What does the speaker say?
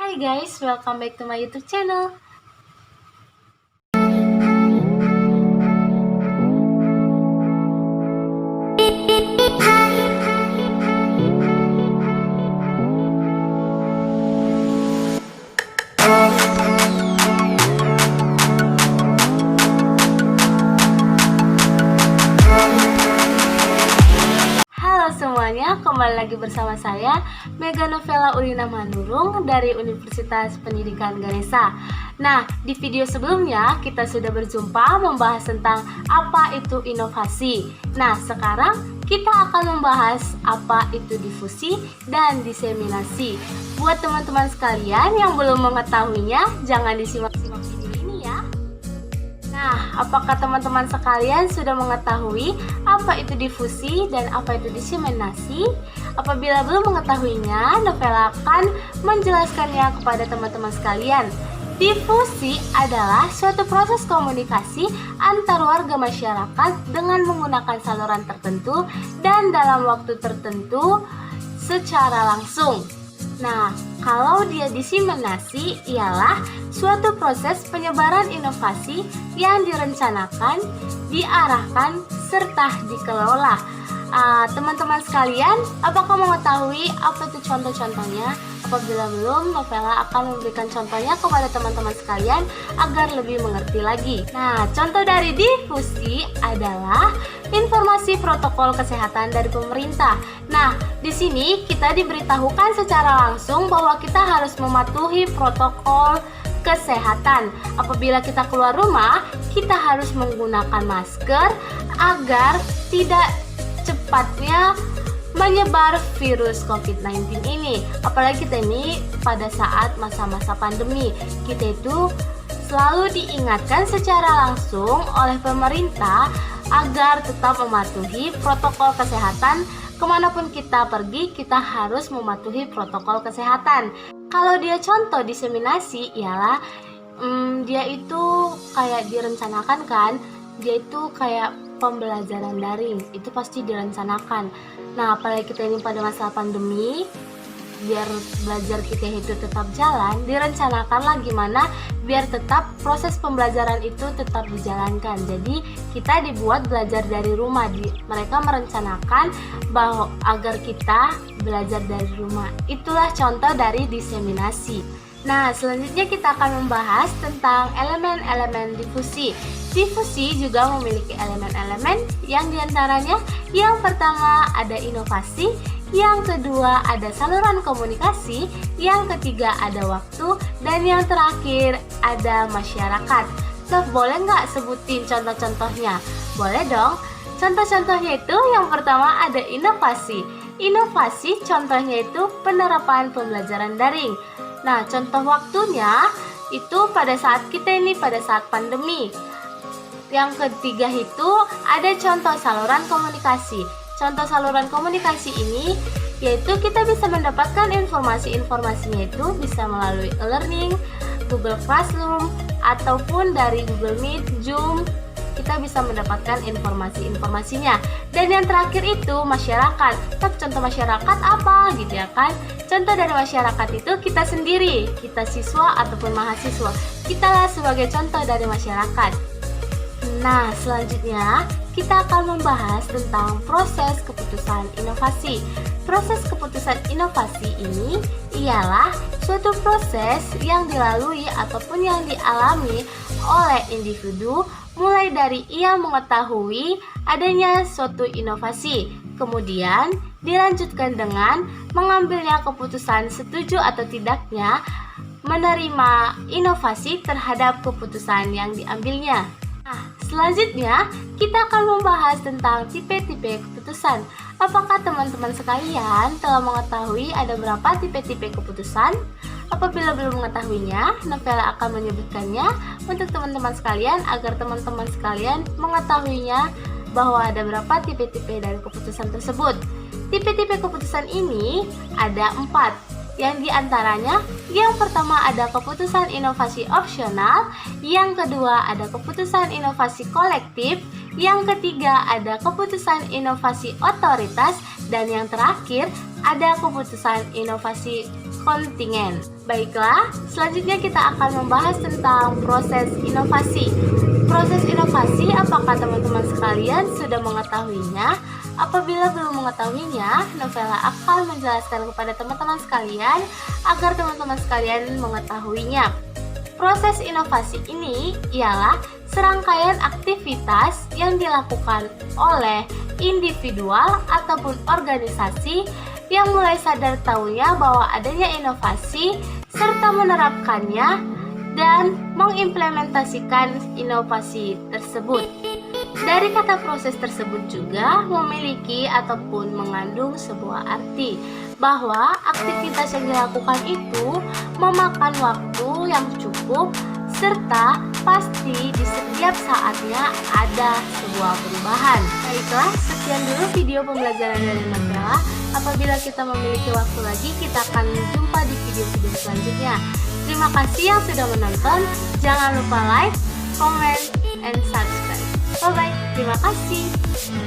Hi guys, welcome back to my YouTube channel. Halo semuanya, kembali lagi bersama saya Mega Novela Ulina Manurung dari Universitas Pendidikan Ganesha. Nah, di video sebelumnya kita sudah berjumpa membahas tentang apa itu inovasi. Nah, sekarang kita akan membahas apa itu difusi dan diseminasi. Buat teman-teman sekalian yang belum mengetahuinya, jangan disimak-simak video ini ya. Nah, apakah teman-teman sekalian sudah mengetahui apa itu difusi dan apa itu diseminasi? Apabila belum mengetahuinya, Novela akan menjelaskannya kepada teman-teman sekalian. Difusi adalah suatu proses komunikasi antar warga masyarakat dengan menggunakan saluran tertentu dan dalam waktu tertentu secara langsung. Nah, kalau dia diseminasi ialah suatu proses penyebaran inovasi yang direncanakan, diarahkan, serta dikelola. Teman-teman sekalian, apakah mengetahui apa itu contoh-contohnya? Apabila belum, Novela akan memberikan contohnya kepada teman-teman sekalian agar lebih mengerti lagi. Nah, contoh dari difusi adalah informasi protokol kesehatan dari pemerintah. Nah, di sini kita diberitahukan secara langsung bahwa kita harus mematuhi protokol kesehatan. Apabila kita keluar rumah, kita harus menggunakan masker agar tidak cepatnya menyebar virus COVID-19 ini. Apalagi kita ini pada saat masa-masa pandemi, kita itu selalu diingatkan secara langsung oleh pemerintah agar tetap mematuhi protokol kesehatan. Kemanapun kita pergi, kita harus mematuhi protokol kesehatan. Kalau dia contoh diseminasi ialah dia itu kayak direncanakan kan, dia itu kayak pembelajaran daring, itu pasti direncanakan. Nah, apalagi kita ini pada masa pandemi, biar belajar kita itu tetap jalan, direncanakanlah gimana biar tetap proses pembelajaran itu tetap dijalankan. Jadi kita dibuat belajar dari rumah. Mereka merencanakan bahwa agar kita belajar dari rumah. Itulah contoh dari diseminasi. Nah, selanjutnya kita akan membahas tentang elemen-elemen difusi. Difusi juga memiliki elemen-elemen yang diantaranya yang pertama ada inovasi, yang kedua ada saluran komunikasi, yang ketiga ada waktu, dan yang terakhir ada masyarakat. Nah, boleh nggak sebutin contoh-contohnya? Boleh dong. Contoh-contohnya itu yang pertama ada inovasi. Inovasi contohnya itu penerapan pembelajaran daring. Nah, contoh waktunya itu pada saat pandemi. Yang ketiga itu ada contoh saluran komunikasi. Contoh saluran komunikasi ini yaitu kita bisa mendapatkan informasinya itu bisa melalui e-learning, Google Classroom, ataupun dari Google Meet, Zoom. Kita bisa mendapatkan informasinya. Dan yang terakhir itu masyarakat. Contoh masyarakat apa gitu ya kan? Contoh dari masyarakat itu kita sendiri, kita siswa ataupun mahasiswa. Kitalah sebagai contoh dari masyarakat. Nah, selanjutnya kita akan membahas tentang proses keputusan inovasi. Proses keputusan inovasi ini ialah suatu proses yang dilalui ataupun yang dialami oleh individu mulai dari ia mengetahui adanya suatu inovasi, kemudian dilanjutkan dengan mengambilnya keputusan setuju atau tidaknya menerima inovasi terhadap keputusan yang diambilnya. Nah, selanjutnya kita akan membahas tentang tipe-tipe keputusan. Apakah teman-teman sekalian telah mengetahui ada berapa tipe-tipe keputusan? Apabila belum mengetahuinya, Novela akan menyebutkannya untuk teman-teman sekalian agar teman-teman sekalian mengetahuinya bahwa ada berapa tipe-tipe dari keputusan tersebut. Tipe-tipe keputusan ini ada 4. Yang diantaranya, yang pertama ada keputusan inovasi opsional, yang kedua ada keputusan inovasi kolektif, yang ketiga ada keputusan inovasi otoritas, dan yang terakhir ada keputusan inovasi kontingen. Baiklah, selanjutnya kita akan membahas tentang proses inovasi. Proses inovasi, apakah teman-teman sekalian sudah mengetahuinya? Apabila belum mengetahuinya, Novela akan menjelaskan kepada teman-teman sekalian agar teman-teman sekalian mengetahuinya. Proses inovasi ini ialah serangkaian aktivitas yang dilakukan oleh individual ataupun organisasi yang mulai sadar tahunya bahwa adanya inovasi serta menerapkannya dan mengimplementasikan inovasi tersebut. Dari kata proses tersebut juga memiliki ataupun mengandung sebuah arti bahwa aktivitas yang dilakukan itu memakan waktu yang cukup serta pasti di setiap saatnya ada sebuah perubahan. Baiklah, sekian dulu video pembelajaran dari Novela. Apabila kita memiliki waktu lagi, kita akan jumpa di video-video selanjutnya. Terima kasih yang sudah menonton. Jangan lupa like, comment, and subscribe. Bye-bye. Terima kasih.